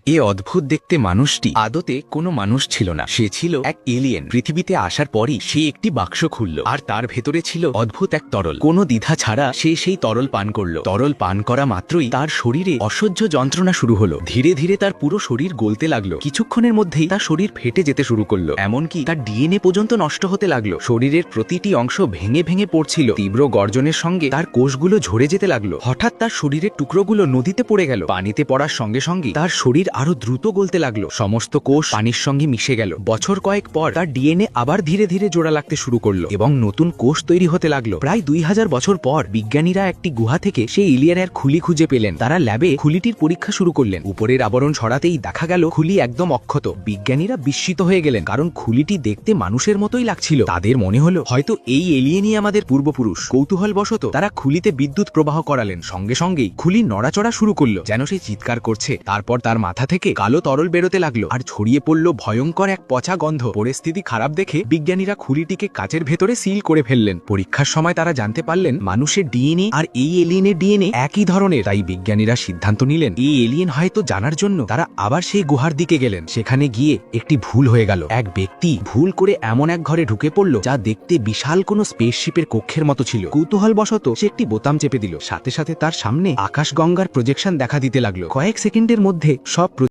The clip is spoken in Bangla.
এ অদ্ভুত দেখতে মানুষটি আদতে কোনো মানুষ ছিল না, সে ছিল এক এলিয়েন। পৃথিবীতে আসার পরই সে একটি বাক্স খুলল, আর তার ভেতরে ছিল অদ্ভুত এক তরল। কোনো দ্বিধা ছাড়া সে সেই তরল পান করল। তরল পান করা মাত্রই তার শরীরে অসহ্য যন্ত্রণা শুরু হলো। ধীরে ধীরে তার পুরো শরীর গলতে লাগলো। কিছুক্ষণের মধ্যেই তার শরীর ফেটে যেতে শুরু করলো, এমনকি তার ডিএনএ পর্যন্ত নষ্ট হতে লাগলো। শরীরের প্রতিটি অংশ ভেঙে ভেঙে পড়ছিল। তীব্র গর্জনের সঙ্গে তার কোষগুলো ঝরে যেতে লাগলো। হঠাৎ তার শরীরের টুকরোগুলো নদীতে পড়ে গেল। পানিতে পড়ার সঙ্গে সঙ্গে তার শরীর আরো দ্রুত গলতে লাগলো। সমস্ত কোষ পানির সঙ্গে মিশে গেল। বছর কয়েক পর তার ডিএনএ আবার ধীরে ধীরে জোড়া লাগতে শুরু করলো এবং নতুন কোষ তৈরি হতে লাগলো। প্রায় 2000 বছর পর বিজ্ঞানীরা একটি গুহা থেকে সেই এলিয়েনের খুলি খুঁজে পেলেন। তারা ল্যাবে খুলিটির পরীক্ষা শুরু করলেন। উপরের আবরণ ছড়াতেই দেখা গেল খুলি একদম অক্ষত। বিজ্ঞানীরা বিস্মিত হয়ে গেলেন, কারণ খুলিটি দেখতে মানুষের মতোই লাগছিল। তাদের মনে হলো হয়তো এই এলিয়েনই আমাদের পূর্বপুরুষ। কৌতূহলবশত তারা খুলিতে বিদ্যুৎ প্রবাহ করালেন। সঙ্গে সঙ্গেই খুলি নড়াচড়া শুরু করলো, যেন সে চিৎকার করছে। তারপর তার মাথা থেকে কালো তরল বেরোতে লাগলো আর ছড়িয়ে পড়লো ভয়ঙ্কর এক পচা গন্ধ। পরিস্থিতি খারাপ দেখে বিজ্ঞানীরা খুলিটিকে কাচের ভেতরে সিল করে ফেললেন। পরীক্ষার সময় তারা জানতে পারলেন মানুষের ডিএনএ আর এই এলিয়েনের ডিএনএ একই ধরনের। তাই বিজ্ঞানীরা সিদ্ধান্ত নিলেন এই এলিয়েন হয়তো জানার জন্য তারা আবার সেই গুহার দিকে গেলেন। সেখানে গিয়ে একটি ভুল হয়ে গেল। এক ব্যক্তি ভুল করে এমন এক ঘরে ঢুকে পড়ল যা দেখতে বিশাল কোনো স্পেসশিপের কক্ষের মতো ছিল। কৌতূহলবশত সে একটি বোতাম চেপে দিল। সাথে সাথে তার সামনে আকাশগঙ্গার প্রজেকশন দেখা দিতে লাগলো। কয়েক সেকেন্ডের মধ্যে সব